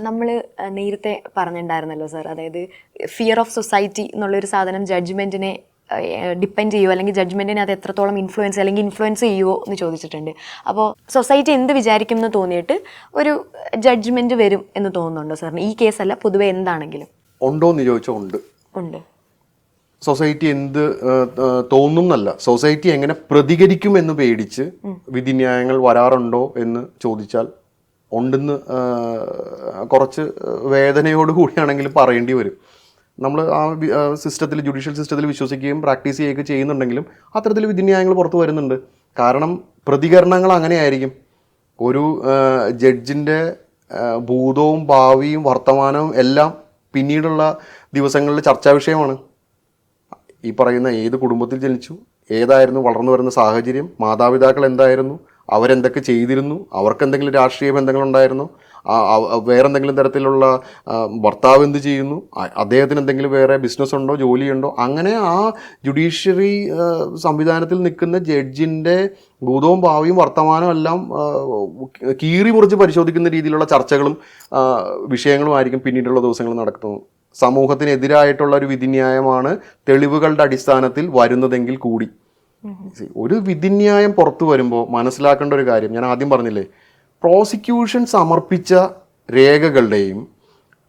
നമ്മൾ നേരത്തെ പറഞ്ഞിട്ടുണ്ടായിരുന്നല്ലോ സാർ, അതായത് ഫിയർ ഓഫ് സൊസൈറ്റി എന്നുള്ളൊരു സാധനം ജഡ്ജ്മെൻറ്റിനെ ഡിപ്പെൻഡ് ചെയ്യുമോ, അല്ലെങ്കിൽ ജഡ്ജ്മെൻറ്റിനെ അത് എത്രത്തോളം ഇൻഫ്ലുവൻസ് അല്ലെങ്കിൽ ഇൻഫ്ലുവൻസ് ചെയ്യുമോ എന്ന് ചോദിച്ചിട്ടുണ്ട്. അപ്പോൾ സൊസൈറ്റി എന്ത് വിചാരിക്കും എന്ന് തോന്നിയിട്ട് ഒരു ജഡ്ജ്മെൻറ്റ് വരും എന്ന് തോന്നുന്നുണ്ടോ സാറിന്? ഈ കേസല്ല, പൊതുവെ എന്താണെങ്കിലും. ഉണ്ടോ എന്ന് ചോദിച്ചാൽ ഉണ്ട്. ഉണ്ട്. സൊസൈറ്റി എന്ത് തോന്നും എന്നല്ല, സൊസൈറ്റി എങ്ങനെ പ്രതികരിക്കും എന്ന് പേടിച്ച് വിധിന്യായങ്ങൾ വരാറുണ്ടോ എന്ന് ചോദിച്ചാൽ ഉണ്ടെന്ന് കുറച്ച് വേദനയോട് കൂടിയാണെങ്കിലും പറയേണ്ടി വരും. നമ്മൾ ആ സിസ്റ്റത്തിൽ, ജുഡീഷ്യൽ സിസ്റ്റത്തിൽ വിശ്വസിക്കുകയും പ്രാക്ടീസ് ചെയ്യുകയൊക്കെ ചെയ്യുന്നുണ്ടെങ്കിലും അത്തരത്തിൽ വിധിന്യായങ്ങൾ പുറത്തു വരുന്നുണ്ട്. കാരണം പ്രതികരണങ്ങൾ അങ്ങനെയായിരിക്കും. ഒരു ജഡ്ജിൻ്റെ ഭൂതവും ഭാവിയും വർത്തമാനവും എല്ലാം പിന്നീടുള്ള ദിവസങ്ങളിൽ ചർച്ചാ വിഷയമാണ്. ഈ പറയുന്ന ഏത് കുടുംബത്തിൽ ജനിച്ചു, ഏതായിരുന്നു വളർന്നു വരുന്ന സാഹചര്യം, മാതാപിതാക്കൾ എന്തായിരുന്നു, അവരെന്തൊക്കെ ചെയ്തിരുന്നു, അവർക്ക് എന്തെങ്കിലും രാഷ്ട്രീയ ബന്ധങ്ങളുണ്ടായിരുന്നു, വേറെന്തെങ്കിലും തരത്തിലുള്ള ഭർത്താവ് എന്ത് ചെയ്യുന്നു, അദ്ദേഹത്തിന് എന്തെങ്കിലും വേറെ ബിസിനസ് ഉണ്ടോ, ജോലിയുണ്ടോ, അങ്ങനെ ആ ജുഡീഷ്യറി സംവിധാനത്തിൽ നിൽക്കുന്ന ജഡ്ജിൻ്റെ ഭൂതവും ഭാവിയും വർത്തമാനവും എല്ലാം കീറി മുറിച്ച് പരിശോധിക്കുന്ന രീതിയിലുള്ള ചർച്ചകളും വിഷയങ്ങളും ആയിരിക്കും പിന്നീടുള്ള ദിവസങ്ങൾ നടക്കുന്നത്. സമൂഹത്തിനെതിരായിട്ടുള്ള ഒരു വിധിന്യായമാണ് തെളിവുകളുടെ അടിസ്ഥാനത്തിൽ വരുന്നതെങ്കിൽ കൂടി. ഒരു വിധിന്യായം പുറത്തു വരുമ്പോൾ മനസ്സിലാക്കേണ്ട ഒരു കാര്യം ഞാൻ ആദ്യം പറഞ്ഞില്ലേ, പ്രോസിക്യൂഷൻ സമർപ്പിച്ച രേഖകളുടെയും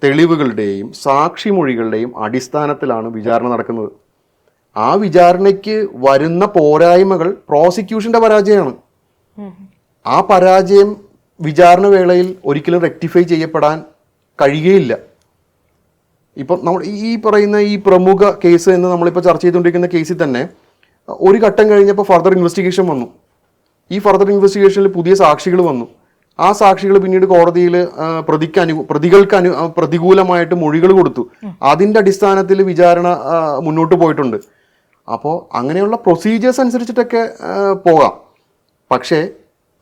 തെളിവുകളുടെയും സാക്ഷിമൊഴികളുടെയും അടിസ്ഥാനത്തിലാണ് വിചാരണ നടക്കുന്നത്. ആ വിചാരണയ്ക്ക് വരുന്ന പോരായ്മകൾ പ്രോസിക്യൂഷന്റെ പരാജയമാണ്. ആ പരാജയം വിചാരണ വേളയിൽ ഒരിക്കലും റെക്ടിഫൈ ചെയ്യപ്പെടാൻ കഴിയുകയില്ല. ഇപ്പം നമ്മൾ ഈ പറയുന്ന ഈ പ്രമുഖ കേസ് എന്ന് നമ്മളിപ്പോൾ ചർച്ച ചെയ്തുകൊണ്ടിരിക്കുന്ന കേസിൽ തന്നെ ഒരു ഘട്ടം കഴിഞ്ഞപ്പോൾ ഫർദർ ഇൻവെസ്റ്റിഗേഷൻ വന്നു. ഈ ഫർദർ ഇൻവെസ്റ്റിഗേഷനിൽ പുതിയ സാക്ഷികൾ വന്നു. ആ സാക്ഷികൾ പിന്നീട് കോടതിയിൽ പ്രതികൾക്ക് പ്രതികൂലമായിട്ട് മൊഴികൾ കൊടുത്തു. അതിൻ്റെ അടിസ്ഥാനത്തിൽ വിചാരണ മുന്നോട്ട് പോയിട്ടുണ്ട്. അപ്പോൾ അങ്ങനെയുള്ള പ്രൊസീജിയേഴ്സ് അനുസരിച്ചിട്ടൊക്കെ പോകാം. പക്ഷേ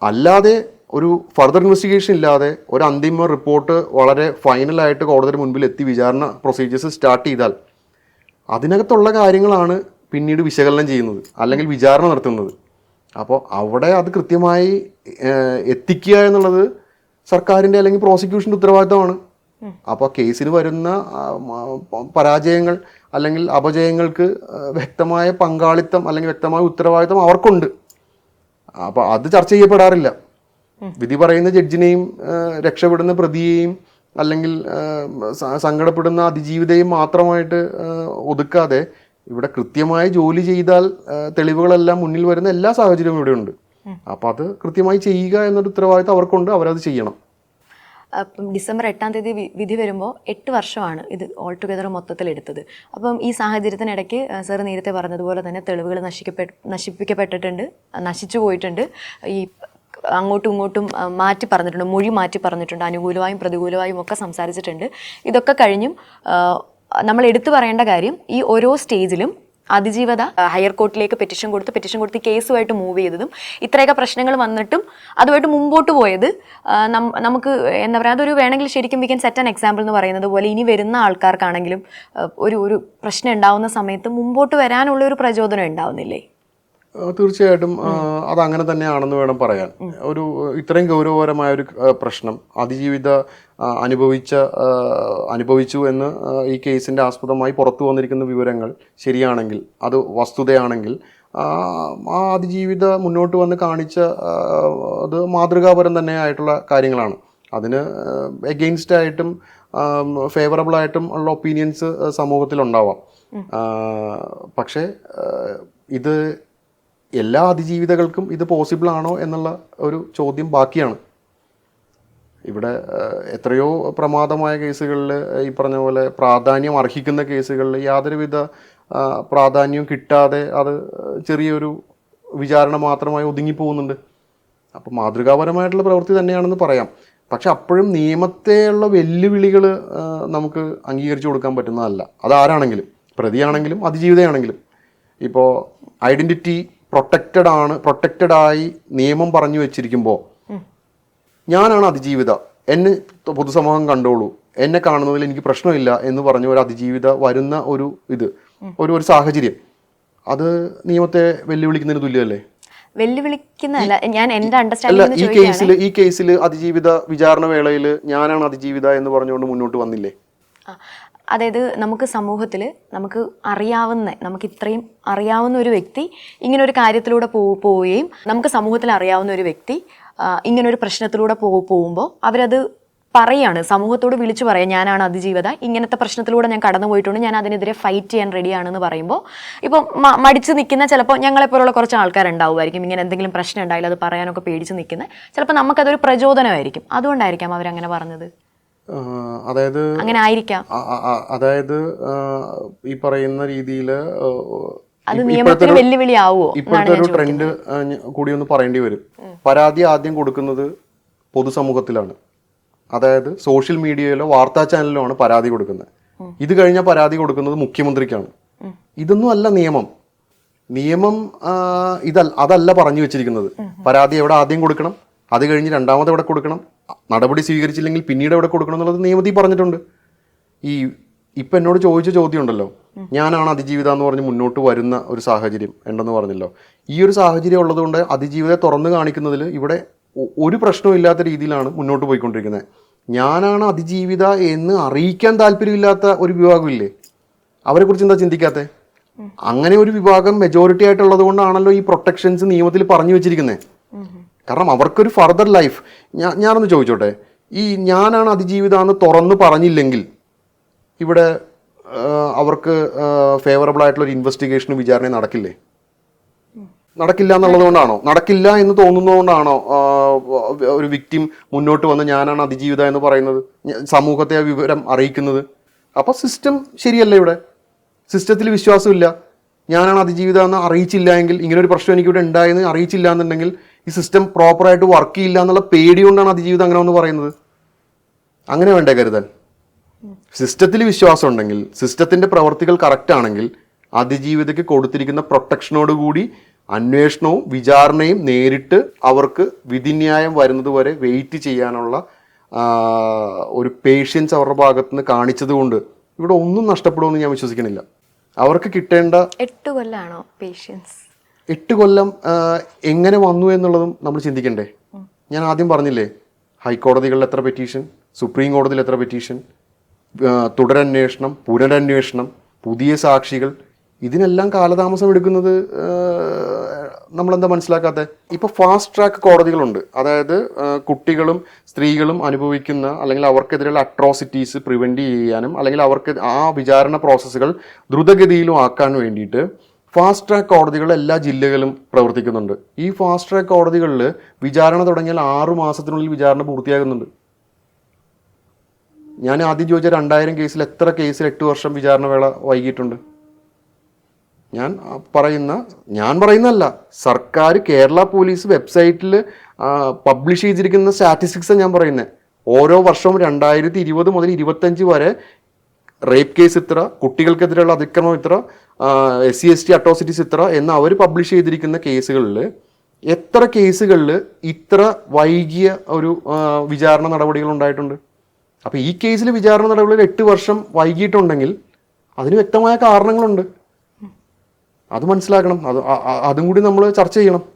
അല്ലാതെ ഒരു ഫർദർ ഇൻവെസ്റ്റിഗേഷൻ ഇല്ലാതെ ഒരു അന്തിമ റിപ്പോർട്ട് വളരെ ഫൈനലായിട്ട് കോടതിയുടെ മുൻപിൽ എത്തി വിചാരണ പ്രൊസീജിയേഴ്സ് സ്റ്റാർട്ട് ചെയ്താൽ അതിനകത്തുള്ള കാര്യങ്ങളാണ് പിന്നീട് വിശകലനം ചെയ്യുന്നത് അല്ലെങ്കിൽ വിചാരണ നടത്തുന്നത്. അപ്പോൾ അവിടെ അത് കൃത്യമായി എത്തിക്കുക എന്നുള്ളത് സർക്കാരിൻ്റെ അല്ലെങ്കിൽ പ്രോസിക്യൂഷൻ്റെ ഉത്തരവാദിത്തമാണ്. അപ്പോൾ കേസിന് വരുന്ന പരാജയങ്ങൾ അല്ലെങ്കിൽ അപജയങ്ങൾക്ക് വ്യക്തമായ പങ്കാളിത്തം അല്ലെങ്കിൽ വ്യക്തമായ ഉത്തരവാദിത്തം അവർക്കുണ്ട്. അപ്പോൾ അത് ചർച്ച ചെയ്യപ്പെടാറില്ല. വിധി പറയുന്ന ജഡ്ജിനെയും രക്ഷപ്പെടുന്ന പ്രതിയെയും അല്ലെങ്കിൽ സങ്കടപ്പെടുന്ന അതിജീവിതയും മാത്രമായിട്ട് ഒതുക്കാതെ ഇവിടെ കൃത്യമായി ജോലി ചെയ്താൽ തെളിവുകളെല്ലാം മുന്നിൽ വരുന്ന എല്ലാ സാഹചര്യവും ഇവിടെ ഉണ്ട്. അപ്പം അത് കൃത്യമായി ചെയ്യുക എന്നൊരു ഉത്തരവാദിത്തം അവർക്കുണ്ട്. അവരത് ചെയ്യണം. അപ്പം ഡിസംബർ 8-ാം തീയതി വിധി വരുമ്പോൾ 8 വർഷമാണ് ഇത് ഓൾ ടുഗെദർ മൊത്തത്തിൽ എടുത്തത്. അപ്പം ഈ സാഹചര്യത്തിനിടയ്ക്ക് സാർ നേരത്തെ പറഞ്ഞതുപോലെ തന്നെ തെളിവുകൾ നശിപ്പിക്കപ്പെട്ടിട്ടുണ്ട്, നശിച്ചു പോയിട്ടുണ്ട്. ഈ അങ്ങോട്ടും ഇങ്ങോട്ടും മാറ്റി പറഞ്ഞിട്ടുണ്ട്, മൊഴി മാറ്റി പറഞ്ഞിട്ടുണ്ട്, അനുകൂലമായും പ്രതികൂലമായും ഒക്കെ സംസാരിച്ചിട്ടുണ്ട്. ഇതൊക്കെ കഴിഞ്ഞും നമ്മൾ എടുത്തു പറയേണ്ട കാര്യം, ഈ ഓരോ സ്റ്റേജിലും അതിജീവത ഹയർ കോർട്ടിലേക്ക് പെറ്റിഷൻ കൊടുത്ത് കേസുമായിട്ട് മൂവ് ചെയ്തതും ഇത്രയൊക്കെ പ്രശ്നങ്ങൾ വന്നിട്ടും അതുമായിട്ട് മുമ്പോട്ട് പോയത് നമുക്ക് എന്താ പറയുക, അതൊരു വേണമെങ്കിൽ ശരിക്കും we can set an example എന്ന് പറയുന്നത് പോലെ ഇനി വരുന്ന ആൾക്കാർക്കാണെങ്കിലും ഒരു പ്രശ്നം ഉണ്ടാവുന്ന സമയത്ത് മുമ്പോട്ട് വരാനുള്ള ഒരു പ്രചോദനം ഉണ്ടാവുന്നില്ലേ? തീർച്ചയായിട്ടും അതങ്ങനെ തന്നെയാണെന്ന് വേണം പറയാൻ. ഒരു ഇത്രയും ഗൗരവപരമായൊരു പ്രശ്നം അതിജീവിത അനുഭവിച്ചു എന്ന് ഈ കേസിൻ്റെ ആസ്പദമായി പുറത്തു വന്നിരിക്കുന്ന വിവരങ്ങൾ ശരിയാണെങ്കിൽ, അത് വസ്തുതയാണെങ്കിൽ, ആ അതിജീവിത മുന്നോട്ട് വന്ന് കാണിച്ച അത് മാതൃകാപരം തന്നെ ആയിട്ടുള്ള കാര്യങ്ങളാണ്. അതിന് എഗെയിൻസ്റ്റ് ആയിട്ടും ഫേവറബിളായിട്ടും ഉള്ള ഒപ്പീനിയൻസ് സമൂഹത്തിലുണ്ടാവാം. പക്ഷേ ഇത് എല്ലാ അതിജീവിതകൾക്കും ഇത് പോസിബിൾ ആണോ എന്നുള്ള ഒരു ചോദ്യം ബാക്കിയാണ്. ഇവിടെ എത്രയോ പ്രമാദമായ കേസുകളിൽ ഈ പറഞ്ഞ പോലെ പ്രാധാന്യം അർഹിക്കുന്ന കേസുകളിൽ യാതൊരുവിധ പ്രാധാന്യവും കിട്ടാതെ അത് ചെറിയൊരു വിചാരണ മാത്രമായി ഒതുങ്ങിപ്പോകുന്നുണ്ട്. അപ്പോൾ മാതൃകാപരമായിട്ടുള്ള പ്രവൃത്തി തന്നെയാണെന്ന് പറയാം. പക്ഷെ അപ്പോഴും നിയമത്തെയുള്ള വെല്ലുവിളികൾ നമുക്ക് അംഗീകരിച്ചു കൊടുക്കാൻ പറ്റുന്നതല്ല. അതാരാണെങ്കിലും, പ്രതിയാണെങ്കിലും അതിജീവിതയാണെങ്കിലും. ഇപ്പോൾ ഐഡൻറ്റിറ്റി പ്രൊട്ടക്റ്റഡായി നിയമം പറഞ്ഞു വെച്ചിരിക്കുമ്പോൾ ഞാനാണ് അതിജീവിത, എന്നെ പൊതുസമൂഹം കണ്ടോളൂ, എന്നെ കാണുന്നതിൽ എനിക്ക് പ്രശ്നമില്ല എന്ന് പറഞ്ഞ ഒരു അതിജീവിത വരുന്ന ഒരു സാഹചര്യം, അത് നിയമത്തെ വെല്ലുവിളിക്കുന്നതിന് തുല്യമല്ലേ? വെല്ലുവിളിക്കുന്നതല്ല, ഞാൻ എന്റെ അല്ല, അണ്ടർസ്റ്റാൻഡിംഗ് ഈ കേസിൽ അതിജീവിത വിചാരണ വേളയിൽ ഞാനാണ് അതിജീവിത എന്ന് പറഞ്ഞുകൊണ്ട് മുന്നോട്ട് വന്നില്ലേ? അതായത് നമുക്ക് സമൂഹത്തിൽ നമുക്ക് ഇത്രയും അറിയാവുന്ന ഒരു വ്യക്തി ഇങ്ങനെ ഒരു കാര്യത്തിലൂടെ പോവുകയും നമുക്ക് സമൂഹത്തിൽ അറിയാവുന്ന ഒരു വ്യക്തി ഇങ്ങനെ ഒരു പ്രശ്നത്തിലൂടെ പോകുമ്പോൾ അവരത് പറയാണ്, സമൂഹത്തോട് വിളിച്ചു പറയാം, ഞാനാണ് അതിജീവിത, ഇങ്ങനത്തെ പ്രശ്നത്തിലൂടെ ഞാൻ കടന്നു പോയിട്ടുണ്ട്, ഞാൻ അതിനെതിരെ ഫൈറ്റ് ചെയ്യാൻ റെഡിയാണെന്ന് പറയുമ്പോൾ ഇപ്പം മടിച്ച് നിൽക്കുന്ന ചിലപ്പോൾ ഞങ്ങളെപ്പോലുള്ള കുറച്ച് ആൾക്കാരുണ്ടാവുമായിരിക്കും, ഇങ്ങനെ എന്തെങ്കിലും പ്രശ്നം ഉണ്ടായില്ല അത് പറയാനൊക്കെ പേടിച്ച് നിൽക്കുന്നത്, ചിലപ്പോൾ നമുക്കതൊരു പ്രചോദനമായിരിക്കും, അതുകൊണ്ടായിരിക്കാം അവരങ്ങനെ പറഞ്ഞത്. അതായത് അങ്ങനെ ആയിരിക്കാം. അതായത് ഈ പറയുന്ന രീതിയിൽ അത് നിയമത്തിന് വെല്ലുവിളി ആവുമോ? ഇപ്പോഴത്തെ ഒരു ട്രെൻഡ് കൂടി ഒന്ന് പറയേണ്ടി വരും. പരാതി ആദ്യം കൊടുക്കുന്നത് പൊതുസമൂഹത്തിലാണ്, അതായത് സോഷ്യൽ മീഡിയയിലോ വാർത്താ ചാനലിലോ ആണ് പരാതി കൊടുക്കുന്നത്. ഇത് കഴിഞ്ഞാൽ പരാതി കൊടുക്കുന്നത് മുഖ്യമന്ത്രിക്കാണ്. ഇതൊന്നും അല്ല നിയമം. അതല്ല പറഞ്ഞു വെച്ചിരിക്കുന്നത്. പരാതി എവിടെ ആദ്യം കൊടുക്കണം, അത് കഴിഞ്ഞ് രണ്ടാമത് എവിടെ കൊടുക്കണം, നടപടി സ്വീകരിച്ചില്ലെങ്കിൽ പിന്നീട് എവിടെ കൊടുക്കണം എന്നുള്ളത് നിയമത്തിൽ പറഞ്ഞിട്ടുണ്ട്. ഇപ്പം എന്നോട് ചോദിച്ച ചോദ്യം ഉണ്ടല്ലോ, ഞാനാണ് അതിജീവിത എന്ന് പറഞ്ഞ് മുന്നോട്ട് വരുന്ന ഒരു സാഹചര്യം ഉണ്ടെന്ന് പറഞ്ഞല്ലോ. ഈ ഒരു സാഹചര്യം ഉള്ളതുകൊണ്ട് അതിജീവിതയെ തുറന്നു കാണിക്കുന്നതിൽ ഇവിടെ ഒരു പ്രശ്നവും ഇല്ലാത്ത രീതിയിലാണ് മുന്നോട്ട് പോയിക്കൊണ്ടിരിക്കുന്നത്. ഞാനാണ് അതിജീവിത എന്ന് അറിയിക്കാൻ താല്പര്യമില്ലാത്ത ഒരു വിഭാഗമില്ലേ, അവരെ കുറിച്ച് എന്താ ചിന്തിക്കാത്തത്? അങ്ങനെ ഒരു വിഭാഗം മെജോറിറ്റി ആയിട്ടുള്ളത് കൊണ്ടാണല്ലോ ഈ പ്രൊട്ടക്ഷൻസ് നിയമത്തിൽ പറഞ്ഞു വെച്ചിരിക്കുന്നത്. കാരണം അവർക്കൊരു ഫർദർ ലൈഫ്. ഞാനൊന്ന് ചോദിച്ചോട്ടെ, ഈ ഞാനാണ് അതിജീവിത എന്ന് തുറന്ന് പറഞ്ഞില്ലെങ്കിൽ ഇവിടെ അവർക്ക് ഫേവറബിൾ ആയിട്ടുള്ള ഒരു ഇൻവെസ്റ്റിഗേഷനും വിചാരണയും നടക്കില്ലേ? നടക്കില്ല എന്നുള്ളത് കൊണ്ടാണോ, നടക്കില്ല എന്ന് തോന്നുന്നതുകൊണ്ടാണോ ഒരു വിക്ടിം മുന്നോട്ട് വന്ന് ഞാനാണ് അതിജീവിത എന്ന് പറയുന്നത്, സമൂഹത്തെ ആ വിവരം അറിയിക്കുന്നത്? അപ്പോൾ സിസ്റ്റം ശരിയല്ല. ഇവിടെ സിസ്റ്റത്തിൽ വിശ്വാസമില്ല. ഞാനാണ് അതിജീവിത എന്ന് അറിയിച്ചില്ല എങ്കിൽ, ഇങ്ങനൊരു പ്രശ്നം എനിക്കിവിടെ ഉണ്ടായെന്ന് അറിയിച്ചില്ല എന്നുണ്ടെങ്കിൽ ഈ സിസ്റ്റം പ്രോപ്പറായിട്ട് വർക്ക് ചെയ്യില്ല എന്നുള്ള പേടി കൊണ്ടാണ് അതിജീവിതം അങ്ങനെ ഒന്ന് പറയുന്നത്. അങ്ങനെ വേണ്ടേ കരുതാൻ? സിസ്റ്റത്തിൽ വിശ്വാസം ഉണ്ടെങ്കിൽ, സിസ്റ്റത്തിൻ്റെ പ്രവർത്തികൾ കറക്റ്റ് ആണെങ്കിൽ അതിജീവിതയ്ക്ക് കൊടുത്തിരിക്കുന്ന പ്രൊട്ടക്ഷനോടുകൂടി അന്വേഷണവും വിചാരണയും നേരിട്ട് അവർക്ക് വിധിന്യായം വരുന്നത് വരെ വെയിറ്റ് ചെയ്യാനുള്ള ഒരു പേഷ്യൻസ് അവരുടെ ഭാഗത്തുനിന്ന് കാണിച്ചത് കൊണ്ട് ഇവിടെ ഒന്നും നഷ്ടപ്പെടുമെന്ന് ഞാൻ വിശ്വസിക്കുന്നില്ല. അവർക്ക് കിട്ടേണ്ട 8 കൊല്ലമാണോ പേഷ്യൻസ്? 8 കൊല്ലം എങ്ങനെ വന്നു എന്നുള്ളതും നമ്മൾ ചിന്തിക്കണ്ടേ? ഞാൻ ആദ്യം പറഞ്ഞില്ലേ, ഹൈക്കോടതികളിൽ എത്ര പെറ്റീഷൻ, സുപ്രീം കോടതിയിൽ എത്ര പെറ്റീഷൻ, തുടരന്വേഷണം, പുനരന്വേഷണം, പുതിയ സാക്ഷികൾ, ഇതിനെല്ലാം കാലതാമസം എടുക്കുന്നത് നമ്മളെന്താ മനസ്സിലാക്കാത്തത്? ഇപ്പോൾ ഫാസ്റ്റ് ട്രാക്ക് കോടതികളുണ്ട്. അതായത് കുട്ടികളും സ്ത്രീകളും അനുഭവിക്കുന്ന അല്ലെങ്കിൽ അവർക്കെതിരെയുള്ള അട്രോസിറ്റീസ് പ്രിവെൻറ്റ് ചെയ്യാനും അല്ലെങ്കിൽ അവർക്ക് ആ വിചാരണ പ്രോസസ്സുകൾ ദ്രുതഗതിയിലും ആക്കാൻ വേണ്ടിയിട്ട് ഫാസ്റ്റ് ട്രാക്ക് കോടതികൾ എല്ലാ ജില്ലകളിലും പ്രവർത്തിക്കുന്നുണ്ട്. ഈ ഫാസ്റ്റ് ട്രാക്ക് കോടതികളിൽ വിചാരണ തുടങ്ങിയാൽ 6 മാസത്തിനുള്ളിൽ വിചാരണ പൂർത്തിയാകുന്നുണ്ട്. ഞാൻ ആദ്യം ചോദിച്ച 2000 കേസിൽ എത്ര കേസിൽ 8 വർഷം വിചാരണ വേള വൈകിട്ടുണ്ട്? ഞാൻ പറയുന്നതല്ല, സർക്കാർ കേരള പോലീസ് വെബ്സൈറ്റിൽ പബ്ലിഷ് ചെയ്തിരിക്കുന്ന സ്റ്റാറ്റിസ്റ്റിക്സാണ് ഞാൻ പറയുന്നത്. ഓരോ വർഷവും 2020 മുതൽ 25 വരെ റേപ്പ് കേസ് ഇത്ര, കുട്ടികൾക്കെതിരെയുള്ള അതിക്രമം ഇത്ര, SC/ST അട്രോസിറ്റീസ് ഇത്ര എന്ന് അവർ പബ്ലിഷ് ചെയ്തിരിക്കുന്ന കേസുകളിൽ എത്ര കേസുകളിൽ ഇത്ര വൈകിയ ഒരു വിചാരണ നടപടികൾ ഉണ്ടായിട്ടുണ്ട്? അപ്പോൾ ഈ കേസിൽ വിചാരണ നടപടികൾ 8 വർഷം വൈകിയിട്ടുണ്ടെങ്കിൽ അതിന് വ്യക്തമായ കാരണങ്ങളുണ്ട്. അത് മനസ്സിലാക്കണം. അതും കൂടി നമ്മൾ ചർച്ച ചെയ്യണം.